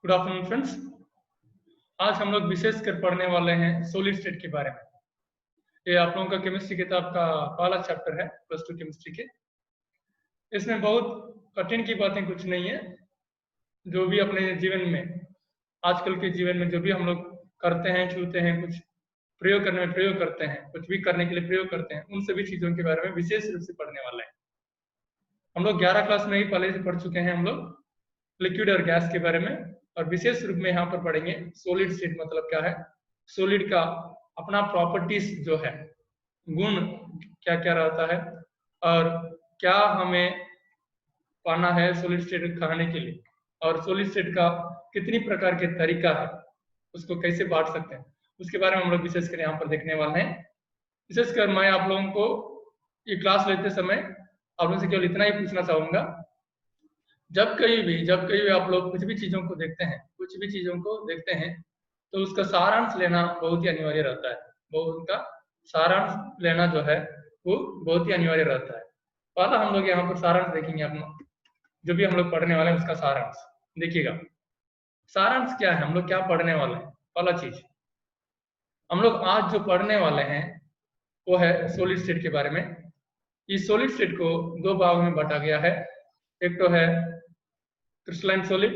Good afternoon friends. आज हम लोग विशेष कर पढ़ने वाले हैं सॉलिड स्टेट के बारे में। ये आप लोगों का केमिस्ट्री किताब का पहला चैप्टर है +2 केमिस्ट्री के। इसमें बहुत कठिन की बातें कुछ नहीं है। जो भी अपने जीवन में, आजकल के जीवन में जो भी हम लोग करते हैं, छूते हैं, कुछ प्रयोग करने में प्रयोग करते हैं, कुछ भी करने के लिए प्रयोग करते हैं, उन सभी चीजों के बारे में विशेष रूप से पढ़ने वाले हैं। हम लोग 11 क्लास में ही पहले से पढ़ चुके हैं हम लोग लिक्विड और गैस के बारे में, और विशेष रूप में यहाँ पर पढ़ेंगे सॉलिड स्टेट मतलब क्या है, सॉलिड का अपना प्रॉपर्टीज जो है, गुण क्या क्या रहता है, और क्या हमें पाना है सॉलिड स्टेट खाने के लिए, और सॉलिड स्टेट का कितनी प्रकार के तरीका है, उसको कैसे बांट सकते हैं, उसके बारे में हम लोग विशेषकर यहाँ पर देखने वाले हैं। विशेषकर मैं आप लोगों को ये क्लास लेते समय आप लोगों से केवल इतना ही पूछना चाहूंगा, जब कहीं भी आप लोग कुछ भी चीजों को देखते हैं तो उसका सारांश लेना बहुत ही अनिवार्य रहता है। वो उनका सारांश लेना जो है वो बहुत ही अनिवार्य रहता है। पहला हम लोग यहाँ पर सारांश देखेंगे अपना, जो भी हम लोग पढ़ने वाले हैं उसका सारांश देखिएगा। सारांश क्या है, हम लोग क्या पढ़ने वाले हैं। पहला चीज हम लोग आज जो पढ़ने वाले हैं वो है सॉलिड स्टेट के बारे में। इस सॉलिड स्टेट को दो भागों में बांटा गया है। एक तो है क्रिस्टलाइन सॉलिड,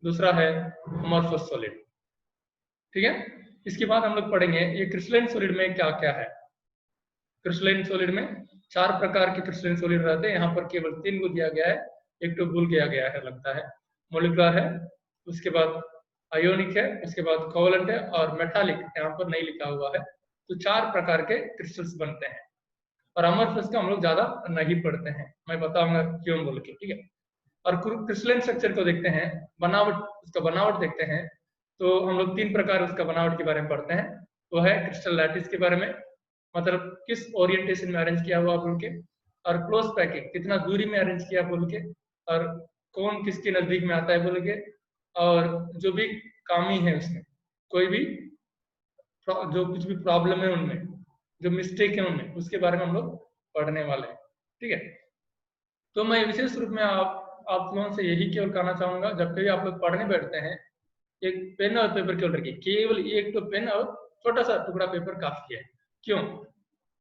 दूसरा है अमॉर्फस सॉलिड। ठीक है, इसके बाद हम लोग पढ़ेंगे ये क्रिस्टलाइन सॉलिड में क्या क्या है। क्रिस्टलाइन सॉलिड में 4 प्रकार के क्रिस्टलाइन सॉलिड रहते हैं, यहाँ पर केवल 3 को दिया गया है, एक तो भूल गया गया है लगता है। मोलिकुलर है, उसके बाद आयोनिक है, उसके बाद कोवलेंट है, और मेटालिक यहाँ पर नहीं लिखा हुआ है। तो 4 प्रकार के क्रिस्टल्स बनते हैं, और अमॉर्फस का हम लोग ज्यादा नहीं पढ़ते हैं, मैं बताऊंगा क्यों बोल के। ठीक है, और क्रिस्टलाइन स्ट्रक्चर को देखते हैं, बनावट, उसका बनावट देखते हैं। तो हम लोग 3 प्रकार उसका बनावट के बारे में पढ़ते हैं। वो है क्रिस्टल लैटिस के बारे में, मतलब किस ओरिएंटेशन में अरेंज किया हुआ बोल के, और क्लोज पैकिंग कितना दूरी में अरेंज किया बोल के, और कौन किसके नजदीक में आता है बोल के, और जो भी खामी है उसमें, कोई भी जो कुछ भी प्रॉब्लम है उनमें, जो मिस्टेक है उनमें, उसके बारे में हम लोग पढ़ने वाले हैं। ठीक है, तो मैं विशेष रूप में आप लोगों से यही केवल कहना चाहूंगा, जब कभी आप लोग पढ़ने बैठते हैं, एक पेन और पेपर केवल रखिए, केवल एक तो पेन और छोटा सा टुकड़ा पेपर काफी है। क्यों,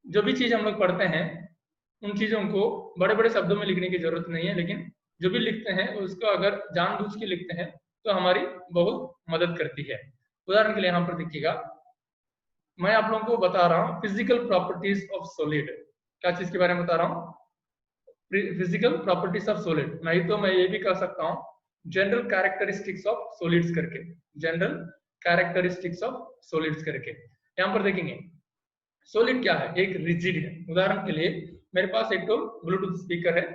जो भी चीज हम लोग पढ़ते हैं उन चीजों को बड़े बड़े शब्दों में लिखने की जरूरत नहीं है, लेकिन जो भी लिखते हैं उसको अगर जानबूझ के लिखते हैं तो हमारी बहुत मदद करती है। उदाहरण के लिए यहाँ पर देखिएगा, मैं आप लोगों को बता रहा हूँ फिजिकल प्रॉपर्टीज ऑफ सॉलिड। क्या चीज के बारे में बता रहा हूँ, फिजिकल प्रॉपर्टीज ऑफ सॉलिड। नहीं तो मैं ये भी कह सकता हूँ जनरल कैरेक्टरिस्टिक्स ऑफ सॉलिड्स करके, जनरल कैरेक्टरिस्टिक्स ऑफ सॉलिड्स करके। यहाँ पर देखेंगे सॉलिड क्या है, एक रिजिड है। उदाहरण के लिए मेरे पास एक तो ब्लूटूथ स्पीकर है,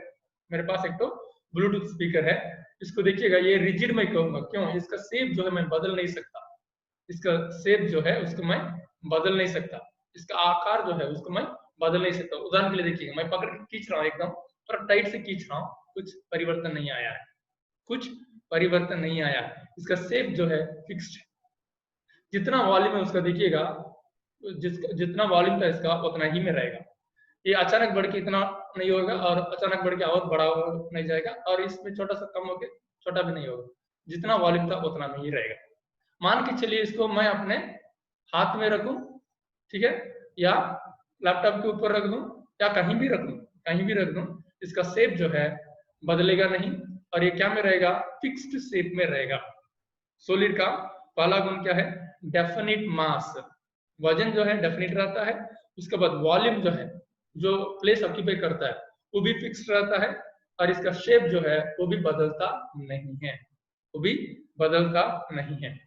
मेरे पास एक तो ब्लूटूथ स्पीकर है, इसको देखिएगा ये रिजिड मैं कहूंगा। क्यों, इसका शेप जो है मैं बदल नहीं सकता, इसका शेप जो है उसको मैं बदल नहीं सकता, इसका आकार जो है उसको मैं बदल नहीं सकता। उदाहरण के लिए देखिएगा, मैं पकड़ के खींच रहा हूँ, एकदम थोड़ा टाइट से खींच रहा हूँ, कुछ परिवर्तन नहीं आया है, कुछ परिवर्तन नहीं आया है। इसका शेप जो है फिक्स्ड है, जितना वॉल्यूम है उसका देखिएगा, जितना वॉल्यूम था इसका उतना ही में रहेगा। ये अचानक बढ़ के इतना नहीं होगा, और अचानक बढ़ के और बड़ा नहीं जाएगा, और इसमें छोटा सा कम होके छोटा भी नहीं होगा, जितना वॉल्यूम था उतना में ही रहेगा। मान के चलिए इसको मैं अपने हाथ में रखूं, ठीक है, या लैपटॉप के ऊपर रख दूं, या कहीं भी रख दूं, कहीं भी रख दूं, इसका शेप जो है बदलेगा नहीं, और ये क्या में रहेगा, फिक्स्ड शेप में रहेगा। सॉलिड का पहला गुण क्या है, डेफिनिट मास, वजन जो है डेफिनिट रहता है। उसके बाद वॉल्यूम जो है, जो प्लेस ऑक्यूपाई करता है वो भी फिक्स्ड रहता है, और इसका शेप जो है वो भी बदलता नहीं है, वो भी बदलता नहीं है।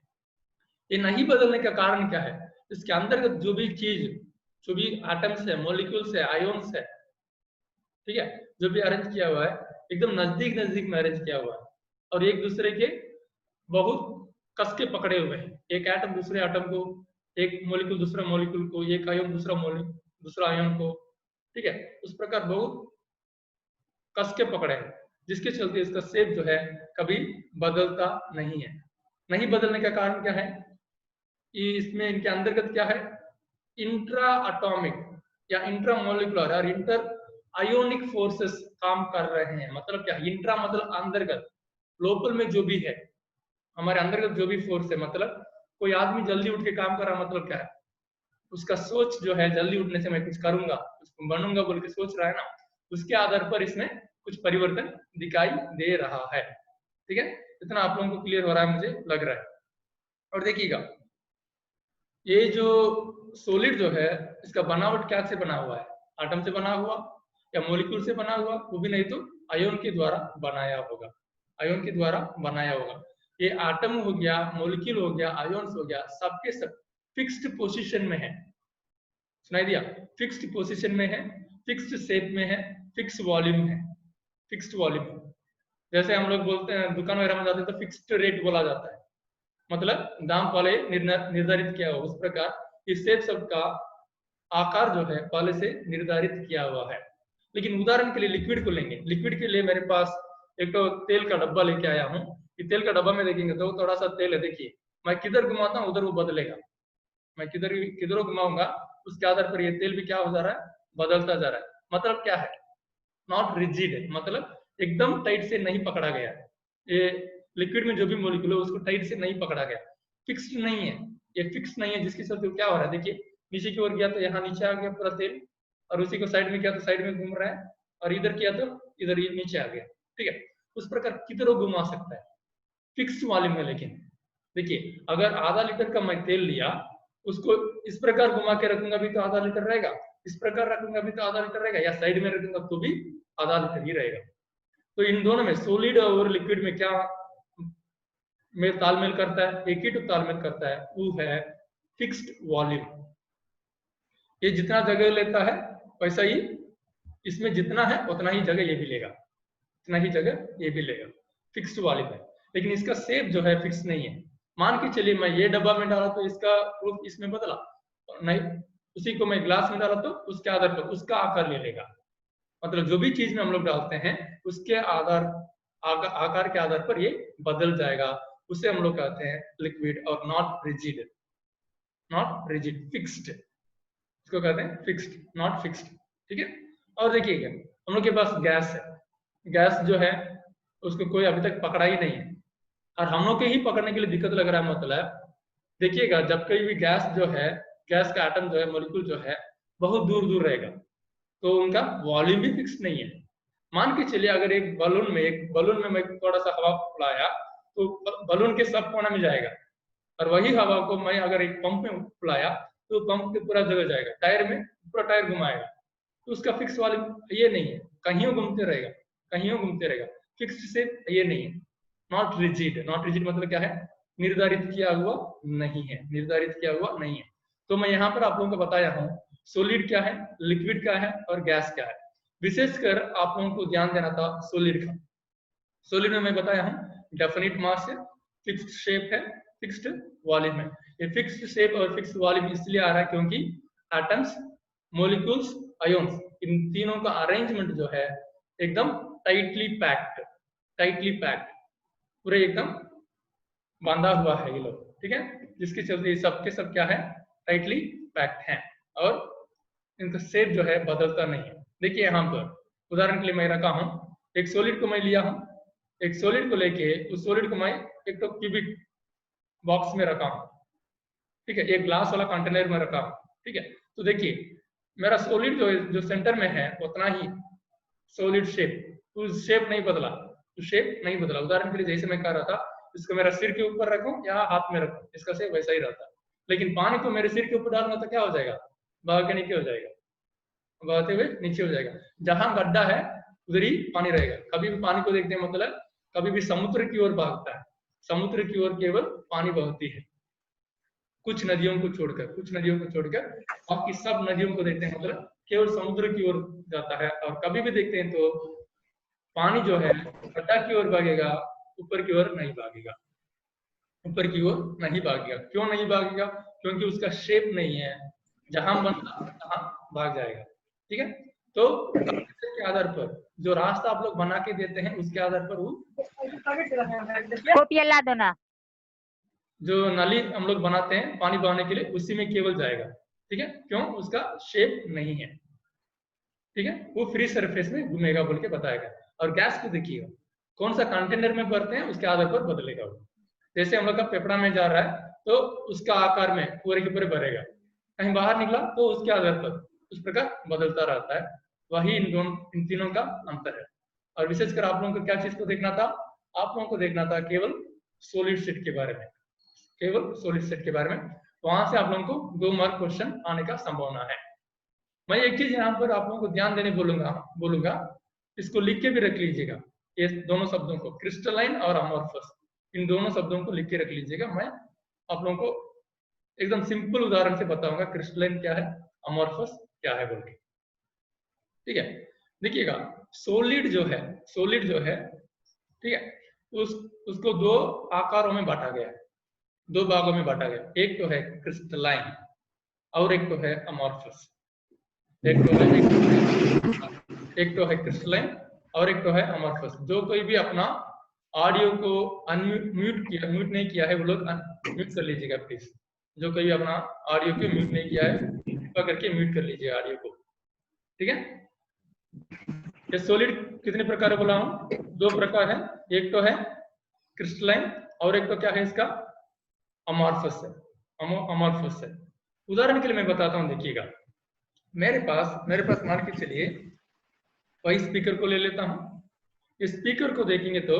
ये नहीं बदलने का कारण क्या है, इसके अंतर्गत जो भी चीज, जो भी एटम्स है, मॉलिक्यूल्स है, आयोन्स है, ठीक है, जो भी अरेंज किया हुआ है एकदम नजदीक नजदीक में अरेंज किया हुआ है, और एक दूसरे के बहुत कस के पकड़े हुए हैं। एक एटम दूसरे एटम को, एक मॉलिक्यूल दूसरे मॉलिक्यूल को, एक आयन दूसरा आयन को, ठीक है, उस प्रकार बहुत कस के पकड़े हैं, जिसके चलते इसका शेप जो है कभी बदलता नहीं है। नहीं बदलने का कारण क्या है, इसमें इनके अंतर्गत क्या है, इंट्रा एटॉमिक या इंट्रा मोलिकुलर और इंटर आयोनिक फोर्सेस काम कर रहे हैं। मतलब क्या, इंट्रा मतलब अंतर्गत, लोकल में जो भी है, हमारे अंदर का जो भी फोर्स है, मतलब कोई आदमी जल्दी उठ के काम कर रहा, मतलब क्या है, उसका सोच जो है जल्दी उठने से मैं कुछ करूंगा, कुछ बनूंगा बोल के सोच रहा है ना, उसके आधार पर इसमें कुछ परिवर्तन दिखाई दे रहा है। ठीक है, इतना आप लोगों को क्लियर हो रहा है मुझे लग रहा है। और देखिएगा, ये जो सॉलिड जो है, इसका बनावट क्या से बना हुआ है, आटम से बना हुआ या मॉलिक्यूल से बना हुआ, वो भी नहीं तो आयन के द्वारा बनाया होगा, आयन के द्वारा बनाया होगा। ये आटम हो गया, मॉलिक्यूल हो गया, आयन्स हो गया, सबके सब फिक्स्ड पोजीशन में है। सुनाई दिया? फिक्स्ड पोजीशन में है, फिक्स्ड शेप में है, फिक्स वॉल्यूम है, फिक्स्ड वॉल्यूम। जैसे हम लोग बोलते हैं दुकान वगैरह में जाते हैं तो फिक्स्ड रेट बोला जाता है, मतलब दाम पहले निर्धारित किया हुआ। उस प्रकार इस शेप सबका आकार जो है पहले से निर्धारित किया हुआ है। लेकिन उदाहरण के लिए लिक्विड को लेंगे, लिक्विड के लिए मेरे पास एक तो तेल का डब्बा लेके आया हूँ। कि तेल का डब्बा में देखेंगे तो थोड़ा सा तेल है, देखिए मैं किधर घुमाता हूँ उधर वो बदलेगा, मैं किधर घुमाऊंगा उसके आधार पर ये तेल भी क्या हो जा रहा है, बदलता जा रहा है। मतलब क्या है, नॉट रिजिड है, मतलब एकदम टाइट से नहीं पकड़ा गया है। ये लिक्विड में जो भी मॉलिक्यूल है उसको टाइट से नहीं पकड़ा गया, फिक्स्ड नहीं है, ये फिक्स नहीं है। जिसके चलते क्या हो रहा है, देखिए नीचे की ओर गया तो यहाँ नीचे आ गया पूरा तेल, और उसी को साइड में किया तो साइड में घूम रहा है, और इधर किया तो इधर ये नीचे आ गया। ठीक है, उस प्रकार किधर घुमा सकता है, फिक्स वॉल्यूम में। लेकिन देखिए अगर आधा लीटर का मैं तेल लिया, उसको इस प्रकार घुमा के रखूंगा भी तो आधा लीटर रहेगा, इस प्रकार रखूंगा भी तो आधा लीटर रहेगा, या साइड में रखूंगा तो भी आधा लीटर ही रहेगा। तो इन दोनों में, सॉलिड और लिक्विड में क्या में तालमेल करता है, एक ही तो तालमेल करता है, वो है फिक्स्ड वॉल्यूम। ये जितना जगह लेता है वैसा ही इसमें जितना है उतना ही जगह ये भी लेगा, उतना ही जगह ये भी लेगा, फिक्स्ड वॉल्यूम है। लेकिन इसका शेप जो है फिक्स नहीं है। मान के चलिए मैं ये डब्बा में डाला तो इसका रूप इसमें बदला, नहीं उसी को मैं ग्लास में डाला तो उसके आधार पर उसका आकार ले लेगा। मतलब जो भी चीज में हम लोग डालते हैं उसके आकार के आधार पर ये बदल जाएगा। उसे हम लोग कहते हैं लिक्विड, और not rigid, not rigid, fixed, इसको कहते हैं फिक्स्ड, नॉट फिक्स्ड। ठीक है, और देखिएगा हम लोग के पास गैस है, गैस जो है उसको कोई अभी तक पकड़ा ही नहीं है, और हम लोग के ही पकड़ने के लिए दिक्कत लग रहा है। मतलब देखिएगा जब कहीं भी गैस जो है, गैस का एटम जो है, मॉलिक्यूल जो है बहुत दूर दूर रहेगा, तो उनका वॉल्यूम भी फिक्स नहीं है। मान के चलिए अगर एक बलून में मैं थोड़ा सा हवा फुलाया तो बलून के सब कोना में जाएगा, और वही हवा को मैं अगर एक पंप में फुलाया तो पंप के पूरा जगह जाएगा, टायर में पूरा टायर घुमाएगा। तो उसका फिक्स वॉल्यूम ये नहीं है, कहीं घूमते रहेगा, कहीं घूमते रहेगा, फिक्स से ये नहीं है। नॉट रिजिड, नॉट रिजिड मतलब क्या है, निर्धारित किया हुआ नहीं है, निर्धारित किया हुआ नहीं है। तो मैं यहाँ पर आप लोगों को बताया हूँ सॉलिड क्या है, लिक्विड क्या है और गैस क्या है। विशेषकर आप लोगों को ध्यान देना था सॉलिड का। सॉलिड में मैं बताया हूँ डेफिनिट मास है, फिक्स्ड शेप है, फिक्स्ड वॉल्यूम है। ये फिक्स्ड शेप और फिक्स्ड वॉल्यूम इसलिए आ रहा है क्योंकि एटम्स, मॉलिक्यूल्स, आयन्स, इन तीनों का अरेंजमेंट जो है एकदम टाइटली पैक्ड, टाइटली पैक्ड, पूरे एकदम बांधा हुआ है ये लोग। ठीक है, जिसके चलते ये सब के सब क्या है, टाइटली पैक्ड हैं, और इनका शेप जो है बदलता नहीं है। देखिए यहाँ पर उदाहरण के लिए मैं रखा हूँ, एक सॉलिड को मैं लिया हूँ, एक सॉलिड को लेके उस सॉलिड को मैं एक तो क्यूबिक बॉक्स में रखा हूँ, ठीक है, एक ग्लास वाला कंटेनर में रखा हूँ। ठीक है, तो देखिए मेरा सॉलिड जो सेंटर में है उतना ही सॉलिड शेप, उस शेप नहीं बदला, उस शेप नहीं बदला। उदाहरण के लिए जैसे मैं कह रहा था, इसको मेरा सिर के ऊपर रखूं या हाथ में रखूं, इसका शेप वैसा ही रहता। लेकिन पानी को मेरे सिर के ऊपर डालना तो क्या हो जाएगा, बह के नीचे हो जाएगा, बहते हुए नीचे हो जाएगा। जहां गड्ढा है उधर ही पानी रहेगा। कभी भी पानी को देखते हैं मतलब कभी भी समुद्र की ओर भागता है, समुद्र की ओर केवल पानी बहती है, कुछ नदियों को छोड़कर, कुछ नदियों को छोड़कर बाकी सब नदियों को देखते हैं मतलब केवल समुद्र की ओर जाता है। और कभी भी देखते हैं तो पानी जो है गड्ढा की ओर भागेगा, ऊपर की ओर नहीं भागेगा, ऊपर की ओर नहीं भागेगा। क्यों नहीं भागेगा, क्योंकि उसका शेप नहीं है, जहां बनता तहां भाग जाएगा। ठीक है, तो के आधार पर जो रास्ता आप लोग बना के देते हैं उसके आधार पर वो ला दो ना, जो नाली हम लोग बनाते हैं पानी बहाने के लिए उसी में केवल जाएगा। ठीक है, क्यों, उसका शेप नहीं है। ठीक है, वो फ्री सरफेस में घूमेगा बोल के बताएगा। और गैस को देखिएगा कौन सा कंटेनर में भरते हैं उसके आधार पर बदलेगा वो। जैसे हम लोग का पेपड़ा में जा रहा है तो उसका आकार में पूरे के पूरे भरेगा, कहीं बाहर निकला तो उसके आधार पर उस प्रकार बदलता रहता है। वही इन तीनों का अंतर है। और विशेषकर आप लोगों को क्या चीज को देखना था, आप लोगों को देखना था केवल सॉलिड स्टेट के बारे में, केवल सॉलिड स्टेट के बारे में। वहां से आप लोगों को 2 मार्क क्वेश्चन आने का संभावना है। मैं एक चीज यहाँ पर आप लोगों को ध्यान देने बोलूंगा, इसको लिख के भी रख लीजिएगा, ये दोनों शब्दों को, क्रिस्टलाइन और अमोर्फस, इन दोनों शब्दों को लिख के रख लीजिएगा। मैं आप लोगों को एकदम सिंपल उदाहरण से बताऊंगा क्रिस्टलाइन क्या है, अमोर्फस क्या है बोल के, ठीक है। देखिएगा, सॉलिड जो है, ठीक है, उसको 2 आकारों में बांटा गया है, 2 भागों में बांटा गया। एक तो है क्रिस्टलाइन और एक तो है अमोर्फस। एक तो है क्रिस्टलाइन और एक तो है अमोर्फस। जो कोई भी अपना ऑडियो को म्यूट नहीं किया है वो लोग म्यूट कर लीजिएगा प्लीज। जो कोई अपना ऑडियो को म्यूट नहीं किया है कृपया करके म्यूट कर लीजिए ऑडियो को, ठीक है। ये सॉलिड कितने प्रकार बोला हूं, 2 प्रकार है। एक तो है क्रिस्टलाइन और एक तो क्या है इसका, अमोर्फस है, अमोर्फस है। उदाहरण के लिए मैं बताता हूं, देखिएगा, मेरे पास मान के चलिए वही स्पीकर को ले लेता हूं। इस स्पीकर को देखेंगे तो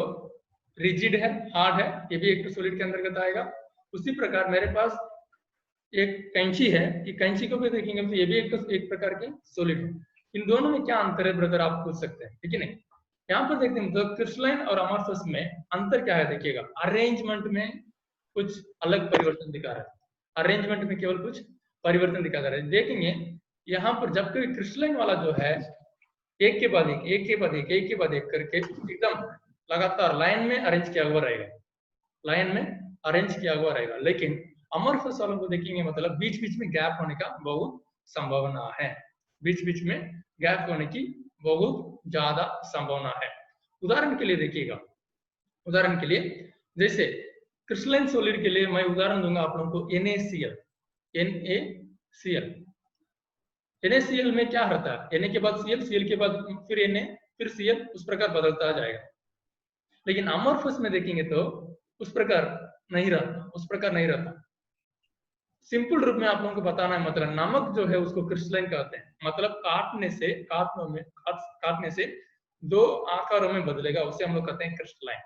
रिजिड है, हार्ड है, ये भी एक सॉलिड के अंतर्गत आएगा। उसी प्रकार मेरे पास एक कैंची है, ये कैंची को भी देखेंगे तो ये भी एक प्रकार के सॉलिड है। इन दोनों में क्या अंतर है ब्रदर, आप पूछ सकते हैं, ठीक है नहीं। यहाँ पर देखते हैं तो क्रिस्टलाइन और अमोर्फस में अंतर क्या है, देखिएगा, अरेंजमेंट में कुछ अलग परिवर्तन दिखा रहा है, अरेंजमेंट में केवल कुछ परिवर्तन दिखा रहा है। देखेंगे यहाँ पर जब कोई क्रिस्टलाइन वाला जो है एक के बाद एक करके एकदम लगातार लाइन में अरेंज किया हुआ रहेगा, लाइन में अरेंज किया हुआ रहेगा। लेकिन अमोर्फस वालों को देखेंगे मतलब बीच बीच में गैप होने का बहुत संभावना है, बीच बीच में गैप होने की बहुत ज्यादा संभावना है। उदाहरण के लिए देखिएगा, उदाहरण के लिए जैसे क्रिस्टलाइन सॉलिड के लिए मैं उदाहरण दूंगा आप लोगों को, NaCl। NaCl में क्या रहता है, Na के बाद Cl के बाद फिर Na फिर Cl, उस प्रकार बदलता जाएगा। लेकिन अमोर्फस में देखेंगे तो उस प्रकार नहीं रहता, सिंपल रूप में आप लोगों को बताना है, मतलब नमक जो है उसको क्रिस्टलाइन कहते हैं, मतलब काटने से 2 आकारों में बदलेगा, उसे हम लोग कहते हैं क्रिस्टलाइन,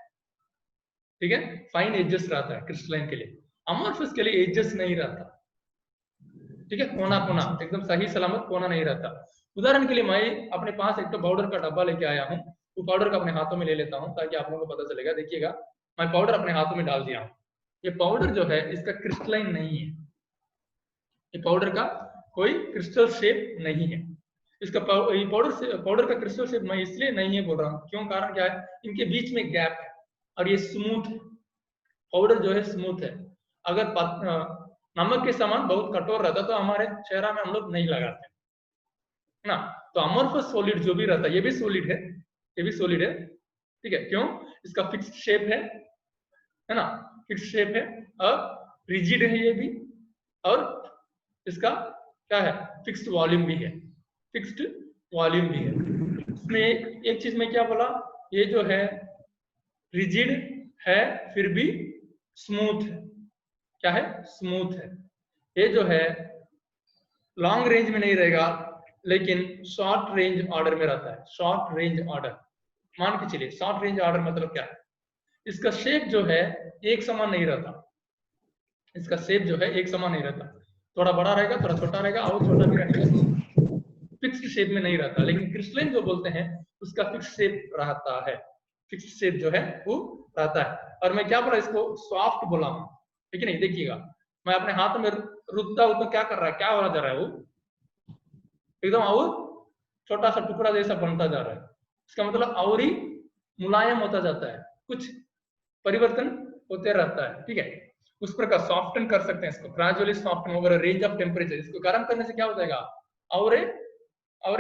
ठीक है। फाइन एजेस रहता है क्रिस्टलाइन के लिए, अमोर्फस के लिए एजेस नहीं रहता, ठीक है, कोना एकदम सही सलामत कोना नहीं रहता। उदाहरण के लिए मैं अपने पास एक तो पाउडर का डब्बा लेके आया हूँ, वो पाउडर का अपने हाथों में ले लेता हूँ ताकि आप लोगों को पता चलेगा। देखिएगा, मैं पाउडर अपने हाथों में डाल दिया हूँ, ये पाउडर जो है इसका क्रिस्टलाइन नहीं है, ये पाउडर का कोई क्रिस्टल शेप नहीं है। इसका पाउडर का क्रिस्टल शेप मैं इसलिए नहीं है बोल रहा हूँ, क्यों, कारण क्या है, इनके बीच में गैप है और ये स्मूथ है, पाउडर जो है स्मूथ है। अगर नमक के समान बहुत कठोर रहता तो हमारे चेहरा में हम लोग नहीं लगाते ना। तो अमोर्फस सॉलिड जो भी रहता है, ये भी सॉलिड है, ये भी सॉलिड है, ठीक है। क्यों, इसका फिक्स्ड शेप है ना, फिक्स्ड शेप है और रिजिड है ये भी, और इसका क्या है, फिक्स्ड वॉल्यूम भी है, फिक्स्ड वॉल्यूम भी है। इसमें एक चीज में क्या बोला, ये जो है रिजिड है फिर भी स्मूथ है, क्या है, स्मूथ है। ये जो है लॉन्ग रेंज में नहीं रहेगा लेकिन शॉर्ट रेंज ऑर्डर में रहता है, शॉर्ट रेंज ऑर्डर। मान के चलिए शॉर्ट रेंज ऑर्डर मतलब क्या है, इसका शेप जो है एक समान नहीं रहता, इसका शेप जो है एक समान नहीं रहता, थोड़ा बड़ा रहेगा, थोड़ा छोटा रहेगा और छोटा भी रहेगा, फिक्स्ड शेप में नहीं रहता। लेकिन क्रिस्टलाइन जो बोलते हैं उसका फिक्स्ड शेप रहता है, फिक्स्ड शेप जो है वो रहता है। और मैं क्या बोला, इसको सॉफ्ट बोला हूं, ठीक है नहीं। देखिएगा, मैं अपने हाथ में रुकता हूं तो क्या कर रहा है, क्या हो जा रहा है, वो एकदम और छोटा सा टुकड़ा जैसा बनता जा रहा है, इसका मतलब और ही मुलायम होता जाता है, कुछ परिवर्तन होते रहता है, ठीक है। उस प्रकार सॉफ्टन कर सकते हैं इसको, gradually soften over range of temperature. इसको गर्म करने से क्या हो जाएगा, और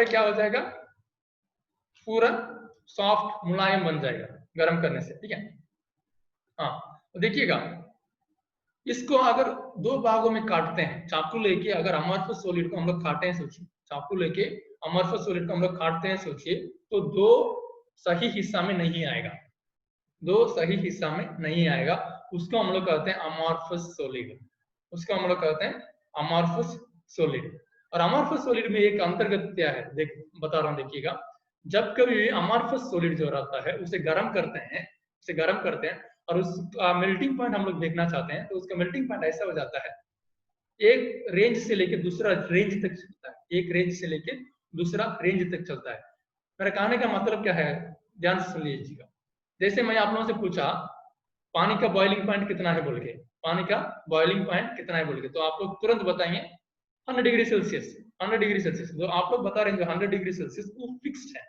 क्या हो जाएगा, पूरा सॉफ्ट मुलायम बन जाएगा गर्म करने से, ठीक है। हाँ, तो देखिएगा, इसको अगर 2 भागों में काटते हैं, चाकू लेके अगर अमोर्फस सॉलिड को हम लोग काटे हैं, सोचिए, चाकू लेके अमोर्फस सॉलिड को हम लोग काटते हैं, सोचिए, तो 2 सही हिस्सा में नहीं आएगा, दो सही हिस्सा में नहीं आएगा, उसको हम लोग कहते हैं अमॉर्फस सॉलिड। उसको हम लोग कहते हैं अमॉर्फस सॉलिड। और अमॉर्फस सॉलिड में एक अंतर्गत क्या है, देख बता रहा हूँ, देखिएगा। जब कभी अमॉर्फस सॉलिड जो रहता है उसे गर्म करते हैं और उसका मेल्टिंग पॉइंट हम लोग देखना चाहते हैं, तो उसका मेल्टिंग पॉइंट ऐसा हो जाता है, एक रेंज से लेके दूसरा रेंज तक चलता है, एक रेंज से लेके दूसरा रेंज तक चलता है। मेरा कहने का मतलब क्या है, ध्यान से सुन लीजिएगा। जैसे मैं आप लोगों से पूछा पानी का बॉइलिंग पॉइंट कितना है बोल के, पानी का बॉइलिंग पॉइंट कितना है बोल के, तो आप लोग तुरंत बताएंगे 100 डिग्री सेल्सियस। 100 डिग्री सेल्सियस जो आप लोग बता रहे हैं, जो 100 डिग्री सेल्सियस वो फिक्स्ड है,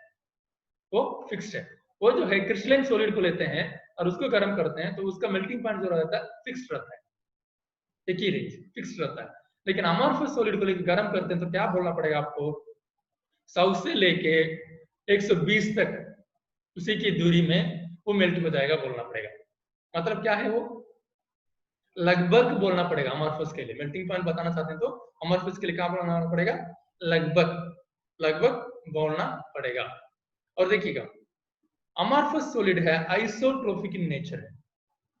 वो फिक्स्ड है। वो जो है क्रिस्टलाइन सॉलिड को लेते हैं और उसको गर्म करते हैं, तो उसका मेल्टिंग पॉइंट जो रहता है फिक्स्ड रहता है, एक ही रेंज फिक्स्ड रहता है। लेकिन अमॉर्फस सॉलिड को लेकर गर्म करते हैं तो क्या बोलना पड़ेगा आपको, 100 से लेके 120 तक उसी की दूरी में वो मेल्ट हो जाएगा बोलना पड़ेगा। मतलब क्या है वो, लगभग बोलना पड़ेगा अमॉर्फस के लिए। मेल्टिंग पॉइंट बताना चाहते हैं तो अमॉर्फस के लिए क्या बोलना पड़ेगा, लगभग, लगभग बोलना पड़ेगा। और देखिएगा अमॉर्फस सॉलिड है आइसोट्रोपिक इन नेचर है।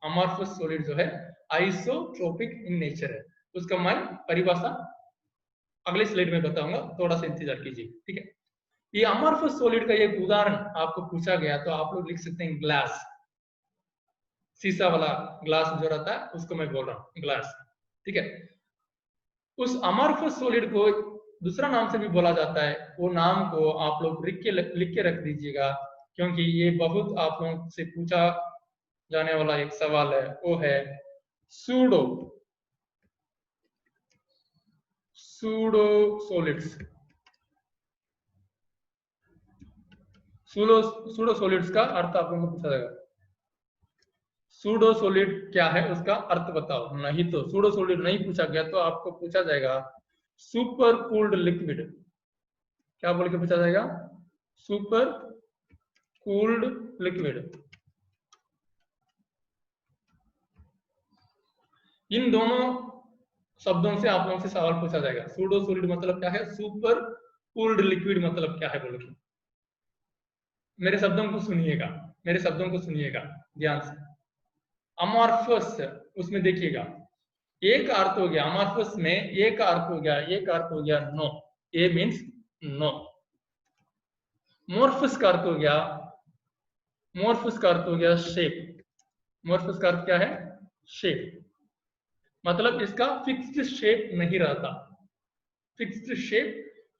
अमॉर्फस सॉलिड जो है आइसोट्रोपिक इन नेचर है। उसका मैं परिभाषा अगले स्लाइड में बताऊंगा, थोड़ा सा इंतजार कीजिए, ठीक है। ये अमॉर्फस सॉलिड का एक उदाहरण आपको पूछा गया तो आप लोग लिख सकते हैं ग्लास, शीशा वाला ग्लास जो रहता है उसको मैं बोल रहा हूँ ग्लास, ठीक है। उस अमॉर्फस सॉलिड को दूसरा नाम से भी बोला जाता है, वो नाम को आप लोग लिख के रख दीजिएगा, क्योंकि ये बहुत आप लोगों से पूछा जाने वाला एक सवाल है, वो है सूडो सॉलिड्स। सूडो सॉलिड्स का अर्थ आप लोगों को पूछा जाएगा, सूडो सॉलिड क्या है उसका अर्थ बताओ। नहीं तो सूडो सॉलिड नहीं पूछा गया तो आपको पूछा जाएगा सुपर कूल्ड लिक्विड। क्या बोल के पूछा जाएगा, सुपर कूल्ड लिक्विड। इन दोनों शब्दों से आप लोगों से सवाल पूछा जाएगा, सूडो सॉलिड मतलब क्या है, सुपर कूल्ड लिक्विड मतलब क्या है बोल के। मेरे शब्दों को सुनिएगा, मेरे शब्दों को सुनिएगा ध्यान से। अमॉर्फस, उसमें देखिएगा एक अर्थ हो गया अमॉर्फस में, एक अर्थ हो गया, एक अर्थ हो गया नो, ए मीन्स नो। मोर्फस का अर्थ हो गया, मोर्फस का अर्थ हो गया शेप। मोर्फस का अर्थ क्या है, शेप। मतलब इसका फिक्स्ड शेप नहीं रहता, फिक्स्ड शेप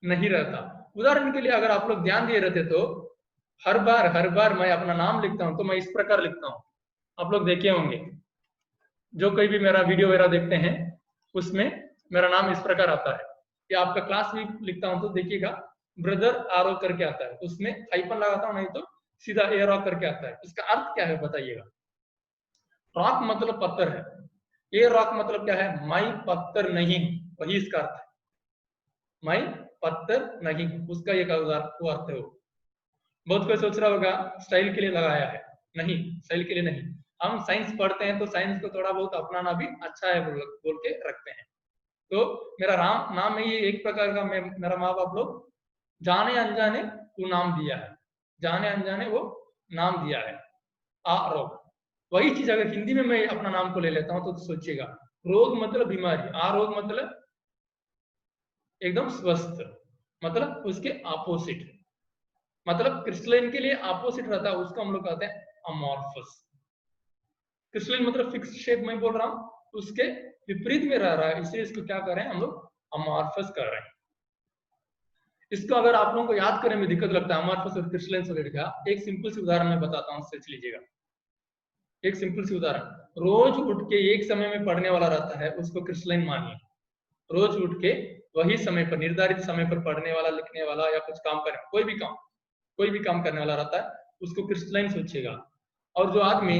नहीं रहता। उदाहरण के लिए अगर आप लोग ध्यान दिए रहते तो हर बार मैं अपना नाम लिखता हूं तो मैं इस प्रकार लिखता हूं, आप लोग देखे होंगे, जो कोई भी मेरा वीडियो वगैरह देखते हैं उसमें मेरा नाम इस प्रकार आता है। या आपका क्लास भी लिखता हूं तो देखिएगा ब्रदर आरो करके आता है, उसमें हाइपन लगाता हूं नहीं तो सीधा ए रॉक करके आता है। इसका अर्थ क्या है बताइएगा। रॉक मतलब पत्थर है, ए रॉक मतलब क्या है, मैं पत्थर नहीं, वही इसका अर्थ है, मैं पत्थर नहीं, उसका एक अर्थ है वो। बहुत कोई सोच रहा होगा स्टाइल के लिए लगाया है, नहीं स्टाइल के लिए नहीं। हम साइंस पढ़ते हैं तो साइंस को थोड़ा बहुत अपनाना भी अच्छा है बोल के रखते हैं। तो मेरा नाम में ये एक प्रकार का मेरा माँ बाप लोग जाने अनजाने वो नाम दिया है, जाने अनजाने वो नाम दिया है, आरोग। वही चीज अगर हिंदी में मैं अपना नाम को ले लेता हूं तो सोचिएगा, रोग मतलब बीमारी, आरोग मतलब एकदम स्वस्थ, मतलब उसके अपोजिट, मतलब क्रिस्टलाइन के लिए अपोजिट रहता है, उसको हम लोग कहते हैं अमॉर्फस। क्रिस्टलाइन मतलब फिक्स्ड शेप मैं बोल रहा हूं, उसके विपरीत में रह रहा है, इसलिए इसको क्या कर रहे हैं हम लोग, अमॉर्फस कर रहे हैं। इसको अगर आप लोगों को याद करने में दिक्कत लगता है अमॉर्फस और क्रिस्टलाइन सॉलिड का, एक सिंपल सी उदाहरण मैं बताता हूं, सोच लीजिएगा। एक सिंपल सी उदाहरण, रोज उठ के एक समय में पढ़ने वाला रहता है उसको क्रिस्टलाइन मानिए। रोज उठ के वही समय पर, निर्धारित समय पर पढ़ने वाला, लिखने वाला या कुछ काम करने, कोई भी काम करने वाला रहता है उसको क्रिस्टलाइन सोचिएगा। और जो आदमी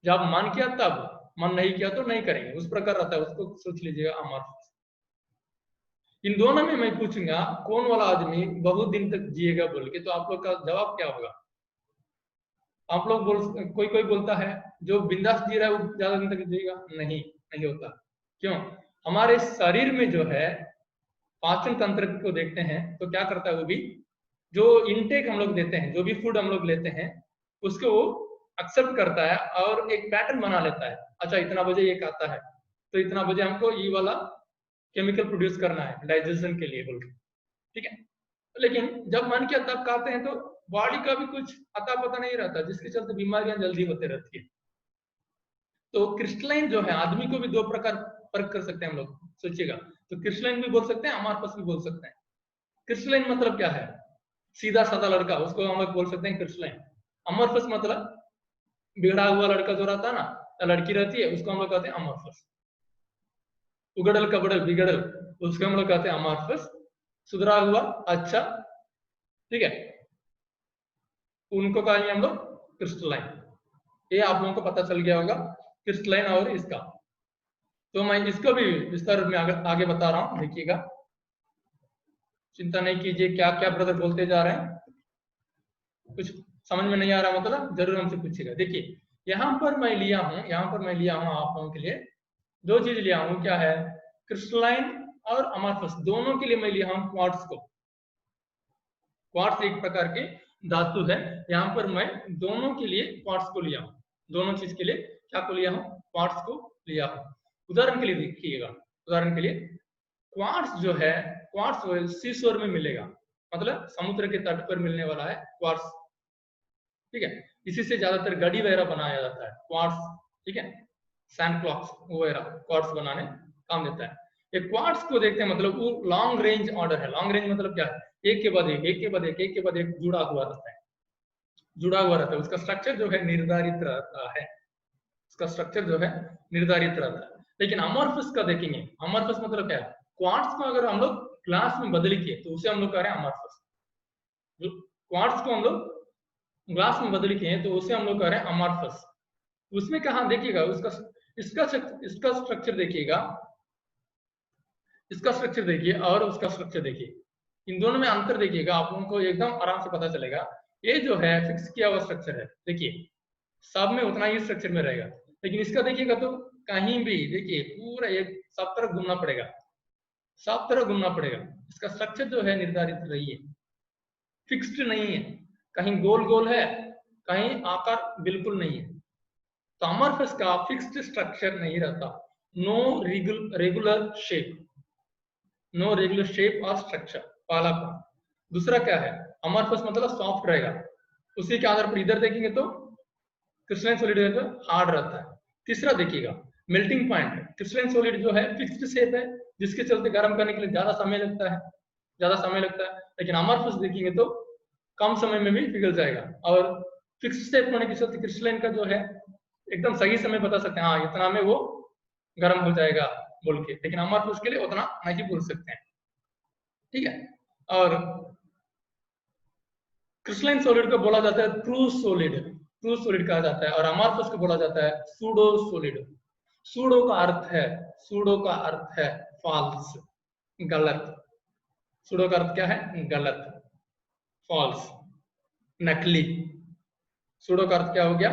जब मन किया तब, मन नहीं किया तो नहीं करेंगे, उस प्रकार रहता है, उसको सोच लीजिएगा अमॉर्फस। इन दोनों में मैं पूछूंगा कौन वाला आदमी बहुत दिन तक जिएगा बोल के, तो आप लोग का जवाब क्या होगा। आप लोग कोई कोई बोलता है जो बिंदास जी रहा है वो ज्यादा दिन तक जिएगा, नहीं नहीं होता। क्यों, हमारे शरीर में जो है पाचन तंत्र को देखते हैं तो क्या करता है, वो भी जो इनटेक हम लोग देते हैं, जो भी फूड हम लोग लेते हैं उसको वो एक्सेप्ट करता है और एक पैटर्न बना लेता है। अच्छा इतना बजे ये खाता है तो इतना बजे हमको ये वाला केमिकल प्रोड्यूस करना है डाइजेशन के लिए बोल के, ठीक है। लेकिन जब मन किया तब खाते हैं तो बॉडी का भी कुछ अता पता नहीं रहता, जिसके चलते बीमारियां जल्दी होते रहती है। तो क्रिस्टलाइन जो है, आदमी को भी दो प्रकार फर्क कर सकते हैं हम लोग, सोचिएगा। तो क्रिस्टलाइन भी बोल सकते हैं, अमार्फस भी बोल सकते हैं। क्रिस्टलाइन मतलब क्या है? सीधा साधा लड़का, उसको हम लोग बोल सकते हैं क्रिस्टलाइन। अमॉर्फस मतलब बिगड़ा हुआ लड़का जो रहता है ना, या लड़की रहती है, उसको हम लोग कहते हैं अमॉर्फस। उगड़ल कबड़ल बिगड़ल, उसको हम लोग कहते हैं अमॉर्फस। सुधरा हुआ अच्छा, ठीक है, उनको कहेंगे हम लोग क्रिस्टलाइन। ये आप लोगों को पता चल गया होगा क्रिस्टलाइन और इसका। तो मैं इसको भी विस्तार में आगे बता रहा हूं, देखिएगा। चिंता नहीं कीजिए, क्या क्या ब्रदर बोलते जा रहे हैं, कुछ समझ में नहीं आ रहा मतलब जरूर हमसे पूछिएगा। देखिए यहाँ पर मैं लिया हूँ आप लोगों के लिए दो चीज लिया हूँ। क्या है? क्रिस्टलाइन और अमॉर्फस, दोनों के लिए मैं लिया हूँ क्वार्ट्ज को। क्वार्ट्ज एक प्रकार के धातु है। यहाँ पर मैं दोनों के लिए क्वार्ट्ज को लिया हूँ, दोनों चीज के लिए क्या को लिया हूँ? क्वार्ट्ज को लिया हूँ। उदाहरण के लिए देखिएगा, उदाहरण के लिए क्वार्ट्ज जो है, क्वार्ट्ज सीशोर में मिलेगा, मतलब समुद्र के तट पर मिलने वाला है क्वार्ट्ज, ठीक है। इसी से ज्यादातर गड़ी वगैरह बनाया जाता है क्वार्ट्ज, ठीक है। सैंड क्लॉक्स वगैरह क्वार्ट्ज बनाने काम देता है। एक क्वार्ट्ज को देखते हैं, मतलब वो लॉन्ग रेंज ऑर्डर है। लॉन्ग रेंज मतलब क्या है? एक के बाद एक, एक के बाद एक, एक के बाद एक जुड़ा हुआ रहता है, जुड़ा हुआ रहता है। उसका स्ट्रक्चर जो है निर्धारित रहता है, उसका स्ट्रक्चर जो है निर्धारित रहता है। लेकिन अमॉर्फस का देखेंगे, अमॉर्फस मतलब क्या है? क्वार्ट्ज को अगर हम लोग ग्लास में बदल किए तो उसे हम लोग कह रहे हैं अमॉर्फस। क्वार्ट्ज को हम लोग ग्लास में बदल किए तो उसे हम लोग कह रहे हैं अमॉर्फस। उसमें कहा देखिएगा, उसका इसका इसका स्ट्रक्चर देखिएगा, इसका स्ट्रक्चर देखिए और उसका स्ट्रक्चर देखिए, इन दोनों में अंतर देखिएगा, आप लोगों को एकदम आराम से पता चलेगा। ये जो है फिक्स किया हुआ स्ट्रक्चर है, देखिए सब में उतना ही स्ट्रक्चर में रहेगा। लेकिन इसका देखिएगा तो कहीं भी देखिए पूरा एक सब तरफ घूमना पड़ेगा, सब तरफ घूमना पड़ेगा। इसका स्ट्रक्चर जो है निर्धारित नहीं है, फिक्स्ड नहीं है, कहीं गोल गोल है, कहीं आकार बिल्कुल नहीं है। तो अमॉर्फस का फिक्स्ड स्ट्रक्चर नहीं रहता, no regular shape, no regular shape और स्ट्रक्चर, पहला पॉइंट। दूसरा क्या है? अमॉर्फस मतलब सॉफ्ट रहेगा, उसी के आधार पर इधर देखेंगे तो क्रिस्टलाइन सॉलिड है तो हार्ड रहता है। तीसरा देखिएगा मेल्टिंग पॉइंट, क्रिस्टलाइन सॉलिड जो है फिक्स्ड शेप है, जिसके चलते गर्म करने के लिए ज्यादा समय लगता है, ज्यादा समय लगता है। लेकिन अमॉर्फस देखेंगे तो कम समय में भी पिघल जाएगा, और फिक्स्ड शेप होने के चलते क्रिस्टलाइन का जो है एकदम सही समय बता सकते हैं, हाँ इतना में वो गर्म हो जाएगा बोल के। लेकिन अमॉर्फस के लिए उतना नहीं बोल सकते हैं, ठीक है। और क्रिस्टलाइन सॉलिड को बोला जाता है ट्रू सॉलिड, ट्रू सॉलिड कहा जाता है। और अमॉर्फस को बोला जाता है सूडो सॉलिड। सूडो का अर्थ है, सूडो का अर्थ है फॉल्स, गलत। सूडो का अर्थ क्या है? गलत, फॉल्स, नकली। सूडो का अर्थ क्या हो गया?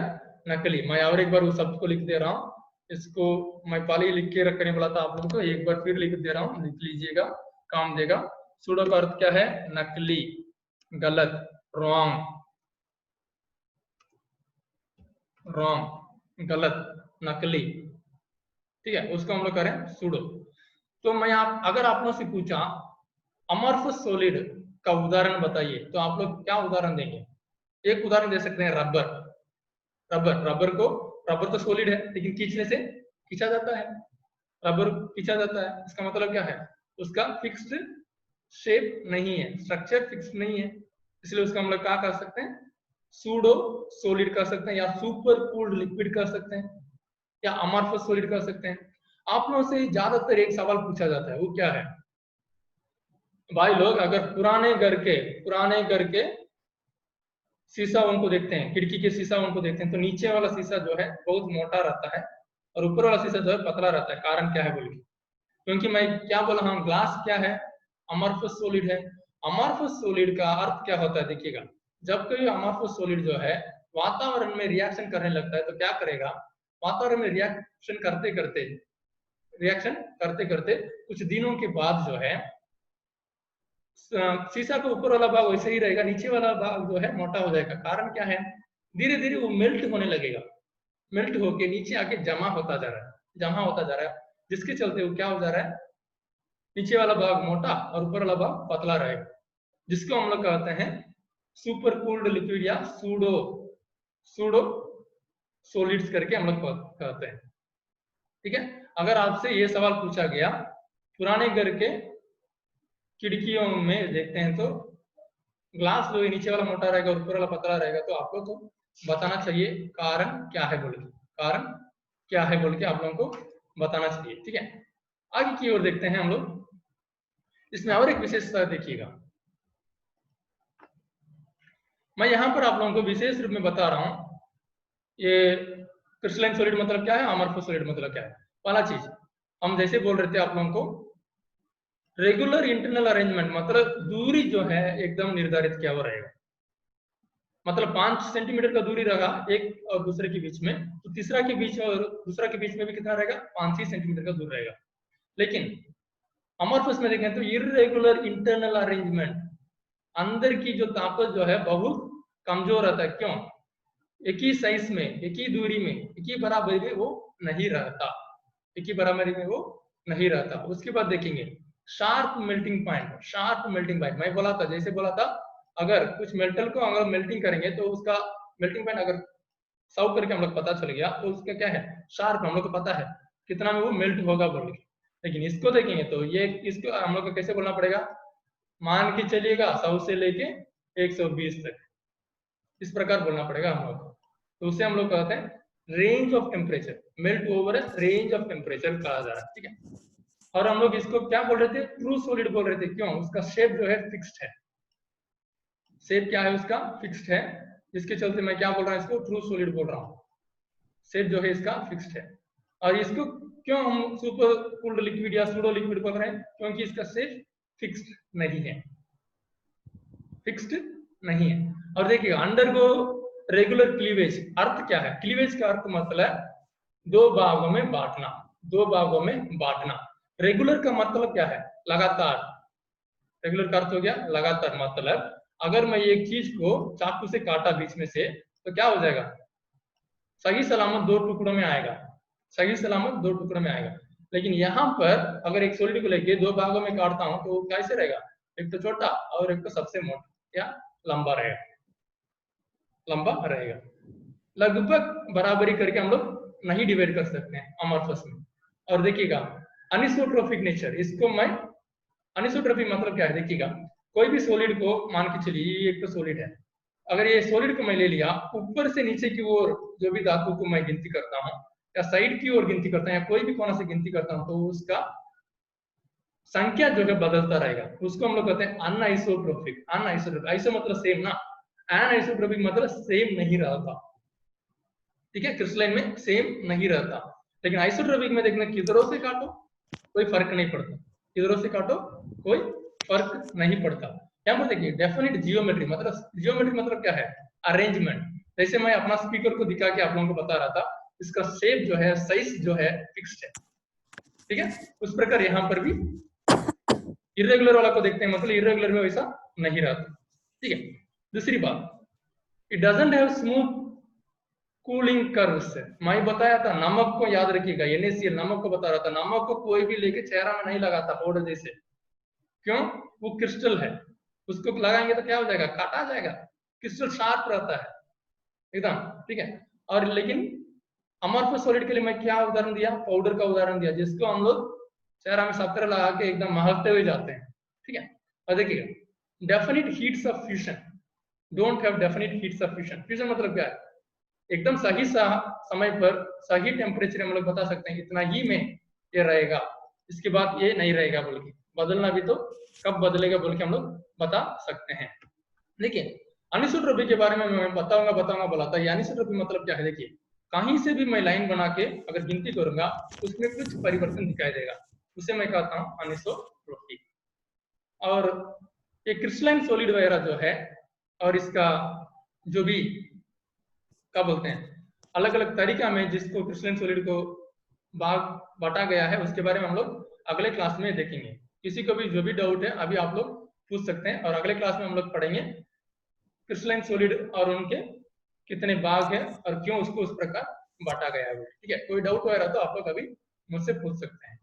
नकली। मैं और एक बार उस शब्द को लिख दे रहा हूँ, इसको मैं पहले ही लिख के रखने वाला था आप लोगों को, एक बार फिर लिख दे रहा हूँ, लिख लीजिएगा, काम देगा। सूडो का अर्थ क्या है? नकली, गलत, रॉन्ग, रॉन्ग, गलत, नकली, ठीक है, उसको हम लोग करें सूडो। तो मैं अगर आप लोग से पूछा अमॉर्फस सॉलिड का उदाहरण बताइए, तो आप लोग क्या उदाहरण देंगे? एक उदाहरण दे सकते हैं रबर। रबर तो सॉलिड है, लेकिन खींचने से खींचा जाता है, रबर खींचा जाता है। इसका मतलब क्या है? उसका फिक्स्ड शेप नहीं है, स्ट्रक्चर फिक्स नहीं है, इसलिए उसका हम लोग क्या कर सकते हैं? सूडो सॉलिड कर सकते हैं, या सुपर कूल्ड लिक्विड कर सकते हैं, या अमॉर्फस सॉलिड कर सकते हैं। आप लोगों से ज्यादातर एक सवाल पूछा जाता है, वो क्या है भाई? लोग अगर पुराने घर के शीशा उनको देखते हैं, खिड़की के शीशा उनको देखते हैं, तो नीचे वाला शीशा जो है बहुत मोटा रहता है और ऊपर वाला शीशा जो है पतला रहता है। कारण क्या है बोलिए? क्योंकि मैं क्या बोला हूँ, ग्लास क्या है? अमॉर्फस सॉलिड है। अमॉर्फस सॉलिड का अर्थ क्या होता है? देखिएगा, जब कोई अमॉर्फस सॉलिड जो है वातावरण में रिएक्शन करने लगता है तो क्या करेगा? वातावरण में रिएक्शन करते करते कुछ दिनों के बाद जो है शीशा का ऊपर वाला भाग वैसे ही रहेगा, नीचे वाला भाग जो है मोटा हो जाएगा। कारण क्या है? धीरे धीरे वो मेल्ट होने लगेगा, मेल्ट होके नीचे आके जमा होता जा रहा है, जमा होता जा रहा है, जिसके चलते वो क्या हो जा रहा है, नीचे वाला भाग मोटा और ऊपर वाला भाग पतला रहेगा, जिसको हम लोग कहते हैं सुपर कूल्ड लिक्विड या सूडो सूडो सॉलिड्स करके हम लोग कहते हैं। ठीक है, अगर आपसे ये सवाल पूछा गया पुराने घर के खिड़कियों में देखते हैं तो ग्लास जो नीचे वाला मोटा रहेगा और ऊपर वाला पतला रहेगा, तो आपको तो बताना चाहिए कारण क्या है बोल के, कारण क्या है बोल के आप लोगों को बताना चाहिए। ठीक है, आगे की ओर देखते हैं हम लोग। इसमें और एक विशेषता देखिएगा, मैं यहां पर आप लोगों को विशेष रूप में बता रहा हूं ये क्रिस्टलाइन सॉलिड मतलब क्या है, अमॉर्फस सॉलिड मतलब क्या है। पहला चीज हम जैसे बोल रहे थे आप लोगों को रेगुलर इंटरनल अरेंजमेंट, मतलब दूरी जो है एकदम निर्धारित किया हुआ रहेगा, मतलब 5 सेंटीमीटर का दूरी रहेगा एक और दूसरे के बीच में, तो तीसरा के बीच और दूसरा के बीच में भी कितना रहेगा, 5 ही सेंटीमीटर का दूर रहेगा। लेकिन अमॉर्फस में देखें तो इर्रेगुलर इंटरनल अरेंजमेंट, अंदर की जो ताकत जो है बहुत कमजोर रहता है। क्यों? एक ही साइज में, एक ही दूरी में, एक ही बराबरी में वो नहीं रहता, एक ही बराबरी में वो नहीं रहता। उसके बाद देखेंगे sharp melting point, sharp melting point मैं बोला था, जैसे बोला था अगर कुछ मेटल को अगर मेल्टिंग करेंगे तो उसका मेल्टिंग पॉइंट अगर 100 करके हम लोग पता चल गया तो उसका क्या है, शार्प, हम लोग को पता है कितना में वो मेल्ट होगा बोल के। लेकिन इसको देखेंगे तो ये इसको हम लोग को कैसे बोलना पड़ेगा, मान के चलिएगा 100 से लेके 120 तक, इस प्रकार बोलना पड़ेगा हम लोग को। तो उसे हम लोग कहते हैं range of temperature, melt over range of temperature कहा जा रहा है। ठीक है, और हम लोग इसको क्या बोल रहे थे, ट्रू सॉलिड बोल रहे थे। क्यों? उसका शेप जो है फिक्स्ड है, शेप क्या है उसका, फिक्स्ड है, जिसके चलते मैं क्या बोल रहा हूँ, इसको ट्रू सॉलिड बोल रहा हूँ, शेप जो है इसका फिक्स्ड है। और इसको क्यों हम सुपर कूल्ड लिक्विड या सूडो लिक्विड बोल रहे हैं, क्योंकि इसका शेप फिक्स्ड नहीं है, फिक्स्ड नहीं है। और देखिए अंडरगो रेगुलर क्लीवेज, अर्थ क्या है, क्लीवेज का अर्थ मतलब दो भागों में बांटना, दो भागों में बांटना। रेगुलर का मतलब क्या है, लगातार, रेगुलर का अर्थ हो गया लगातार, मतलब अगर मैं एक चीज को चाकू से काटा बीच में से तो क्या हो जाएगा, सही सलामत दो टुकड़ों में आएगा, सही सलामत दो टुकड़ों में आएगा। लेकिन यहाँ पर अगर एक सॉलिड को लेके दो भागों में काटता हूं तो कैसे रहेगा, एक तो छोटा और एक तो सबसे मोटा या लंबा रहेगा, लंबा रहेगा। लगभग बराबरी करके हम लोग नहीं डिवाइड कर सकते हैं अमॉर्फस में। और देखिएगा अनिसोट्रोपिक नेचर, इसको मैं अनिसोट्रोपिक मतलब क्या है, देखिएगा कोई भी सॉलिड को मान के चलिए ये एक तो सॉलिड है, अगर ये सॉलिड को मैं ले लिया ऊपर से नीचे की ओर जो भी धातु को मैं गिनती करता हूँ या साइड की ओर गिनती करता हूँ या कोई भी कोना से गिनती करता हूँ तो उसका संख्या जो है बदलता रहेगा, उसको हम लोग कहते हैं अनआइसोट्रोपिक। अनआइसोट्रोपिक, आइसो मतलब सेम ना, अनआइसोट्रोपिक मतलब सेम नहीं रहता। ठीक है, क्रिस्टलाइन में सेम नहीं रहता, लेकिन आइसोट्रोपिक में देखना किधरों से काटो कोई फर्क नहीं पड़ता, किधरों से काटो कोई फर्क नहीं पड़ता। यहाँ पर देखिए डेफिनेट जियोमेट्री, मतलब जियोमेट्री मतलब क्या है, अरेंजमेंट। जैसे मैं अपना स्पीकर को दिखा के आप लोगों को बता रहा था, इसका शेप जो है, साइज जो है फिक्स्ड है। ठीक है, उस प्रकार यहाँ पर भी इरेगुलर वाला को देखते हैं, मतलब इरेगुलर में वैसा नहीं रहता। ठीक है, दूसरी बात, it doesn't have smooth cooling curves. मैं बताया था नमक को याद रखिएगा, NaCl नमक को बता रहा था, नमक को कोई भी लेके चेहरा में नहीं लगाता पाउडर जैसे, क्यों, वो क्रिस्टल है, उसको लगाएंगे तो क्या हो जाएगा, काटा जाएगा, क्रिस्टल शार्प रहता है एकदम। ठीक है, और लेकिन अमॉर्फस सॉलिड के लिए मैं क्या उदाहरण दिया, पाउडर का उदाहरण दिया, जिसको हम लोग चेहरा में शक्कर लगा के एकदम महकते हुए जाते हैं। ठीक है, और देखिएगा definite heats of fusion, don't have definite heats of fusion. Fusion मतलब क्या है, एकदम सही समय पर सही टेम्परेचर हम लोग बता सकते हैं इतना ही में ये रहेगा, इसके बाद ये नहीं रहेगा बोल के, बदलना भी तो कब बदलेगा बोल के हम लोग बता सकते हैं। लेकिन अनिसोट्रोपी के बारे में मैं बताऊंगा बोला था। अनिसोट्रोपी मतलब क्या है, देखिए कहीं से भी मैं लाइन बना के अगर गिनती करूंगा उसमें कुछ परिवर्तन दिखाई देगा, उसे मैं कहता हूँ अनिसोट्रोपी। और ये क्रिस्टलाइन सॉलिड वगैरह जो है और इसका जो भी क्या बोलते हैं अलग अलग तरीका में जिसको क्रिस्टलाइन सॉलिड को बांटा गया है, उसके बारे में हम लोग अगले क्लास में देखेंगे। किसी को भी जो भी डाउट है अभी आप लोग पूछ सकते हैं, और अगले क्लास में हम लोग पढ़ेंगे क्रिस्टलाइन सॉलिड और उनके कितने भाग है और क्यों उसको उस प्रकार बांटा गया है। ठीक है, कोई डाउट वगैरह तो आप लोग अभी मुझसे पूछ सकते हैं।